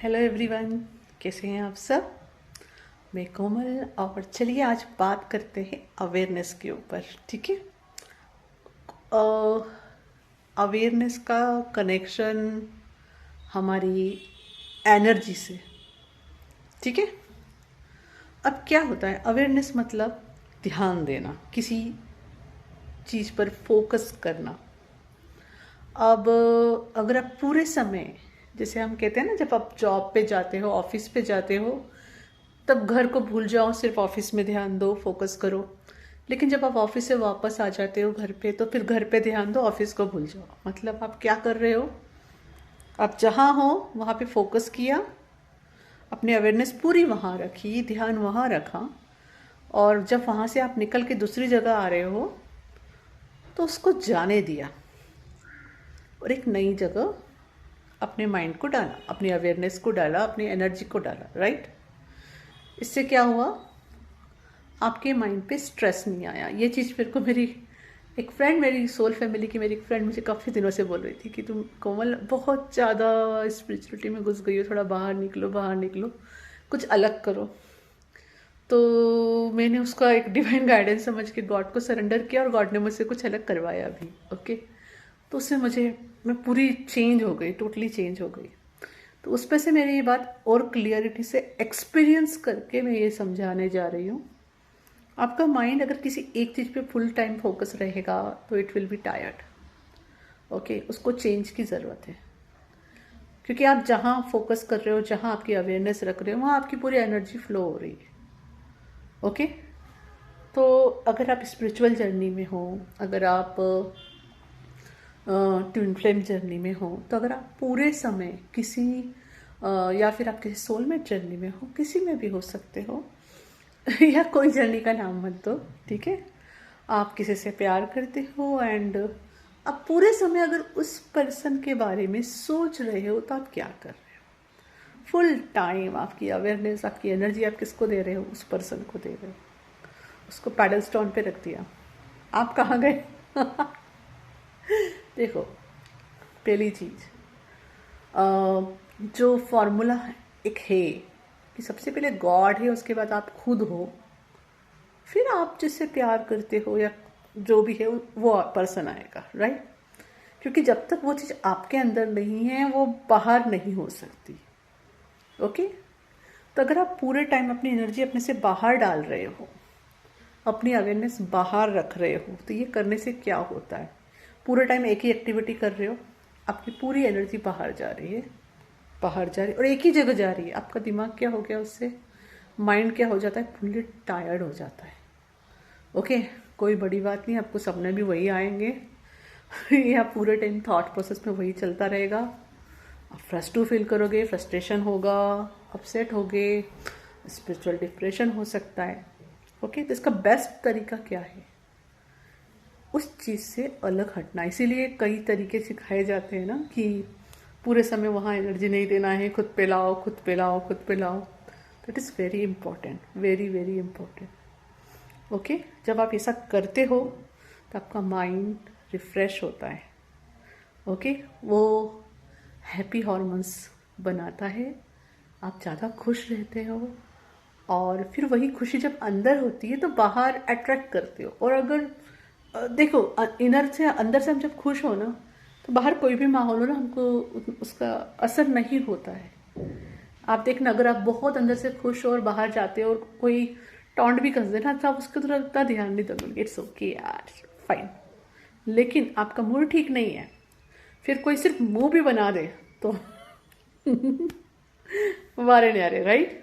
Hello everyone, कैसे हैं आप सब। मैं कोमल, और चलिए आज बात करते हैं अवेयरनेस के ऊपर। ठीक है। अवेयरनेस का कनेक्शन हमारी एनर्जी से। ठीक है। अब क्या होता है, अवेयरनेस मतलब ध्यान देना, किसी चीज़ पर फोकस करना। अब अगर आप पूरे समय, जैसे हम कहते हैं ना, जब आप जॉब पे जाते हो, ऑफिस पे जाते हो, तब घर को भूल जाओ, सिर्फ ऑफिस में ध्यान दो, फोकस करो। लेकिन जब आप ऑफिस से वापस आ जाते हो घर पे, तो फिर घर पे ध्यान दो, ऑफिस को भूल जाओ। मतलब आप क्या कर रहे हो, आप जहाँ हो वहाँ पे फोकस किया, अपनी अवेयरनेस पूरी वहाँ रखी, ध्यान वहाँ रखा, और जब वहाँ से आप निकल के दूसरी जगह आ रहे हो तो उसको जाने दिया और एक नई जगह अपने माइंड को डाला, अपनी अवेयरनेस को डाला, अपनी एनर्जी को डाला। राइट। इससे क्या हुआ, आपके माइंड पे स्ट्रेस नहीं आया। ये चीज़ मेरे को मेरी एक फ्रेंड, मेरी सोल फैमिली की मेरी एक फ्रेंड मुझे काफ़ी दिनों से बोल रही थी कि तुम कोमल बहुत ज़्यादा स्पिरिचुअलिटी में घुस गई हो, थोड़ा बाहर निकलो, बाहर निकलो, कुछ अलग करो। तो मैंने उसका एक डिवाइन गाइडेंस समझ के गॉड को सरेंडर किया, और गॉड ने मुझसे कुछ अलग करवाया अभी। ओके। तो उससे मैं पूरी चेंज हो गई, टोटली चेंज हो गई। तो उस पर से मेरी ये बात और क्लियरिटी से एक्सपीरियंस करके मैं ये समझाने जा रही हूँ। आपका माइंड अगर किसी एक चीज़ पे फुल टाइम फोकस रहेगा तो it will be tired. Okay, उसको चेंज की ज़रूरत है। क्योंकि आप जहाँ फोकस कर रहे हो, जहाँ आपकी अवेयरनेस रख रहे हो, वहाँ आपकी पूरी एनर्जी फ्लो हो रही है। ओके। तो अगर आप स्पिरिचुअल जर्नी में हो, अगर आप ट्विन फ्लेम जर्नी में हो, तो अगर आप पूरे समय किसी या फिर आप किसी सोलमेट जर्नी में हो, किसी में भी हो सकते हो या कोई जर्नी का नाम मत दो। ठीक है। आप किसी से प्यार करते हो एंड आप पूरे समय अगर उस पर्सन के बारे में सोच रहे हो, तो आप क्या कर रहे हो। फुल टाइम आपकी अवेयरनेस, आपकी एनर्जी आप किसको दे रहे हो, उस पर्सन को दे रहे हो। उसको पैडल स्टोन पे रख दिया, आप कहाँ गए देखो, पहली चीज़, जो फॉर्मूला एक है कि सबसे पहले गॉड है, उसके बाद आप खुद हो, फिर आप जिससे प्यार करते हो या जो भी है वो पर्सन आएगा। राइट। क्योंकि जब तक वो चीज़ आपके अंदर नहीं है, वो बाहर नहीं हो सकती। ओके। तो अगर आप पूरे टाइम अपनी एनर्जी अपने से बाहर डाल रहे हो, अपनी अवेयरनेस बाहर रख रहे हो, तो ये करने से क्या होता है, पूरे टाइम एक ही एक्टिविटी कर रहे हो, आपकी पूरी एनर्जी बाहर जा रही है, बाहर जा रही है, और एक ही जगह जा रही है। आपका दिमाग क्या हो गया, उससे माइंड क्या हो जाता है, फुल्ली टायर्ड हो जाता है। ओके। कोई बड़ी बात नहीं, आपको सपने भी वही आएंगे या पूरे टाइम थॉट प्रोसेस में वही चलता रहेगा। आप फ्रस्ट्रेट फील करोगे, फ्रस्ट्रेशन होगा, अपसेट होगे, स्पिरिचुअल डिप्रेशन हो सकता है। ओके। तो इसका बेस्ट तरीका क्या है, उस चीज़ से अलग हटना। इसीलिए कई तरीके सिखाए जाते हैं ना, कि पूरे समय वहाँ एनर्जी नहीं देना है, खुद पे लाओ, खुद पे लाओ, खुद पे लाओ। That is very important, very very important. Okay. जब आप ऐसा करते हो तो आपका माइंड रिफ्रेश होता है। ओके। वो हैप्पी हॉर्मोन्स बनाता है, आप ज़्यादा खुश रहते हो, और फिर वही खुशी जब अंदर होती है तो बाहर अट्रैक्ट करते हो। और अगर देखो, इनर से, अंदर से हम जब खुश हो ना, तो बाहर कोई भी माहौल हो ना, हमको उसका असर नहीं होता है। आप देखना, अगर आप बहुत अंदर से खुश हो और बाहर जाते हो और कोई टॉन्ट भी कर देना, तो आप उसके तरफ इतना ध्यान नहीं दोगे, इट्स ओके यार, फाइन। लेकिन आपका मूड ठीक नहीं है, फिर कोई सिर्फ मुंह भी बना दे तो मारे न्यारे। राइट।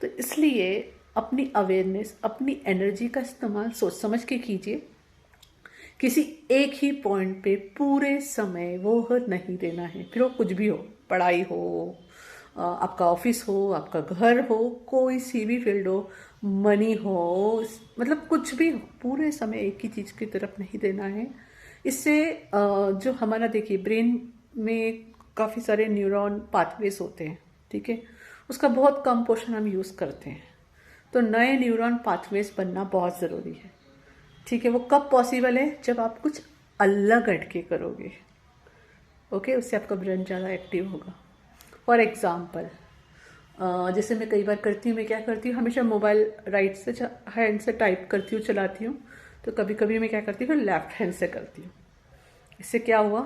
तो इसलिए अपनी अवेयरनेस, अपनी एनर्जी का इस्तेमाल सोच समझ के कीजिए। किसी एक ही पॉइंट पे पूरे समय वो नहीं देना है, फिर वो कुछ भी हो, पढ़ाई हो, आपका ऑफिस हो, आपका घर हो, कोई सी भी फील्ड हो, मनी हो, मतलब कुछ भी हो, पूरे समय एक ही चीज़ की तरफ नहीं देना है। इससे जो हमारा, देखिए, ब्रेन में काफ़ी सारे न्यूरॉन पाथवेज होते हैं। ठीक है। उसका बहुत कम पोर्शन हम यूज़ करते हैं, तो नए न्यूरॉन पाथवेज बनना बहुत ज़रूरी है। ठीक है। वो कब पॉसिबल है, जब आप कुछ अलग हटके करोगे। ओके। उससे आपका ब्रेन ज़्यादा एक्टिव होगा। फॉर एग्ज़ाम्पल जैसे मैं कई बार करती हूँ, मैं क्या करती हूँ, हमेशा मोबाइल राइट से हैंड से टाइप करती हूँ, चलाती हूँ। तो कभी कभी मैं क्या करती हूँ, लेफ्ट हैंड से करती हूँ। इससे क्या हुआ,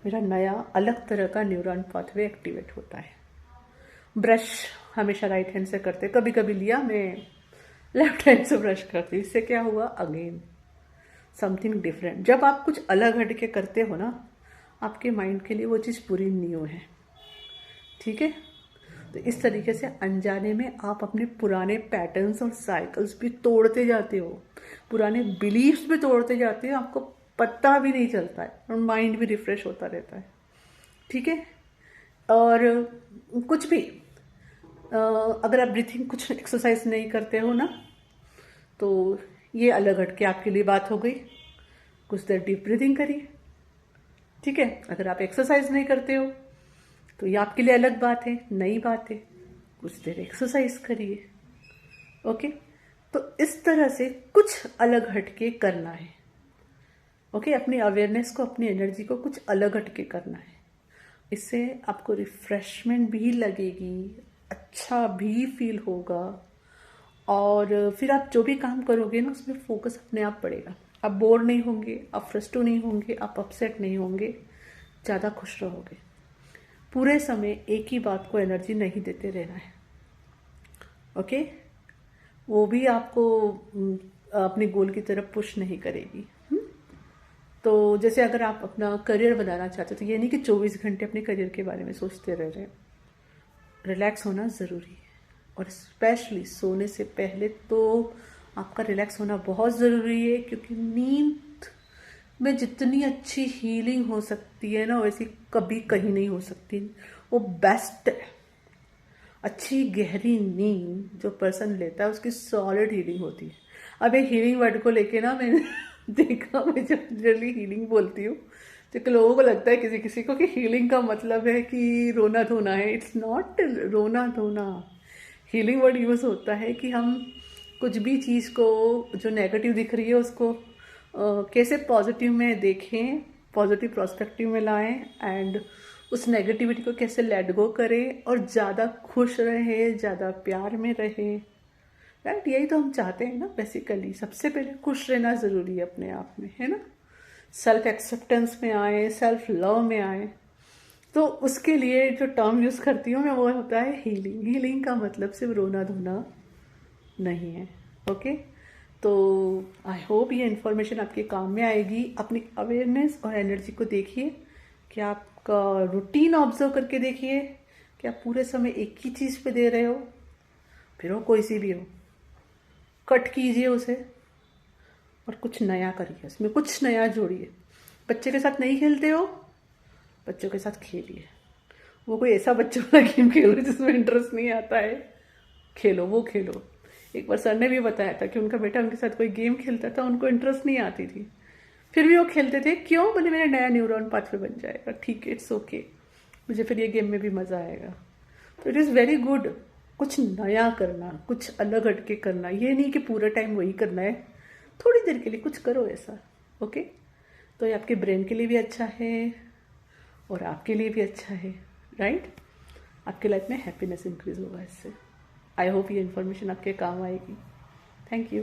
मेरा नया अलग तरह का न्यूरॉन पाथवे एक्टिवेट होता है। ब्रश हमेशा राइट हैंड से करते, कभी कभी लिया मैं लेफ्ट हैंड से ब्रश करती, इससे क्या हुआ, अगेन समथिंग डिफरेंट। जब आप कुछ अलग हट के करते हो ना, आपके माइंड के लिए वो चीज़ पूरी न्यू है। ठीक है, तो इस तरीके से अनजाने में आप अपने पुराने पैटर्न्स और साइकिल्स भी तोड़ते जाते हो, पुराने बिलीफ्स भी तोड़ते जाते हो, आपको पता भी नहीं चलता है, और माइंड भी रिफ्रेश होता रहता है। ठीक है, और कुछ भी अगर आप ब्रीथिंग कुछ एक्सरसाइज नहीं करते हो ना, तो ये अलग हट के आपके लिए बात हो गई। कुछ देर डीप ब्रीथिंग करिए। ठीक है, अगर आप एक्सरसाइज नहीं करते हो तो ये आपके लिए अलग बात है, नई बात है, कुछ देर एक्सरसाइज करिए। ओके, तो इस तरह से कुछ अलग हटके करना है। ओके, अपनी अवेयरनेस को, अपनी एनर्जी को कुछ अलग हटके करना है। इससे आपको रिफ्रेशमेंट भी लगेगी, अच्छा भी फील होगा, और फिर आप जो भी काम करोगे ना, उसमें फोकस अपने आप बढ़ेगा। आप बोर नहीं होंगे, आप फ्रस्ट्रेट नहीं होंगे, आप अपसेट नहीं होंगे, ज़्यादा खुश रहोगे। पूरे समय एक ही बात को एनर्जी नहीं देते रहना है। ओके, वो भी आपको अपने गोल की तरफ पुश नहीं करेगी। तो जैसे अगर आप अपना करियर बनाना चाहते हो, तो ये नहीं कि 24 घंटे अपने करियर के बारे में सोचते रह रहे हैं। रिलैक्स होना ज़रूरी है, और स्पेशली सोने से पहले तो आपका रिलैक्स होना बहुत ज़रूरी है, क्योंकि नींद में जितनी अच्छी हीलिंग हो सकती है ना, वैसी कभी कहीं नहीं हो सकती। वो बेस्ट है। अच्छी गहरी नींद जो पर्सन लेता है, उसकी सॉलिड हीलिंग होती है। अब एक हीलिंग वर्ड को लेके ना मैंने देखा, मैं जब जनरली हीलिंग बोलती हूँ तो लोगों को लगता है किसी किसी को कि हीलिंग का मतलब है कि रोना धोना है। इट्स नॉट रोना धोना। हीलिंग वर्ड यूज़ होता है कि हम कुछ भी चीज़ को जो नेगेटिव दिख रही है उसको कैसे पॉजिटिव में देखें, पॉजिटिव प्रोस्पेक्टिव में लाएं, एंड उस नेगेटिविटी को कैसे लेट गो करें और ज़्यादा खुश रहे, ज़्यादा प्यार में रहे। राइट, यही तो हम चाहते हैं ना बेसिकली। सबसे पहले खुश रहना ज़रूरी है अपने आप में, है ना। सेल्फ एक्सेप्टेंस में आए, सेल्फ लव में आए। तो उसके लिए जो टर्म यूज़ करती हूँ मैं, वो होता है हीलिंग। हीलिंग का मतलब सिर्फ रोना धोना नहीं है। ओके, तो आई होप ये इन्फॉर्मेशन आपके काम में आएगी। अपनी अवेयरनेस और एनर्जी को देखिए कि आपका रूटीन ऑब्जर्व करके देखिए कि आप पूरे समय एक ही चीज़ पे दे रहे हो, फिर वो कोई सी भी हो। कट कीजिए उसे और कुछ नया करिए, उसमें कुछ नया जोड़िए। बच्चे के साथ नहीं खेलते हो, बच्चों के साथ खेलिए। वो कोई ऐसा बच्चों वाला गेम खेलो जिसमें इंटरेस्ट नहीं आता है, खेलो, वो खेलो। एक बार सर ने भी बताया था कि उनका बेटा उनके साथ कोई गेम खेलता था, उनको इंटरेस्ट नहीं आती थी, फिर भी वो खेलते थे। क्यों? बोले मेरा नया न्यूरॉन पाथवे बन जाएगा। ठीक है, इट्स ओके, मुझे फिर ये गेम में भी मज़ा आएगा। तो इट इज़ वेरी गुड कुछ नया करना, कुछ अलग हटके करना। ये नहीं कि पूरा टाइम वही करना है, थोड़ी देर के लिए कुछ करो ऐसा। ओके, तो ये आपके ब्रेन के लिए भी अच्छा है और आपके लिए भी अच्छा है। राइट, आपके लाइफ में हैप्पीनेस इंक्रीज होगा इससे। आई होप ये इन्फॉर्मेशन आपके काम आएगी। Thank you.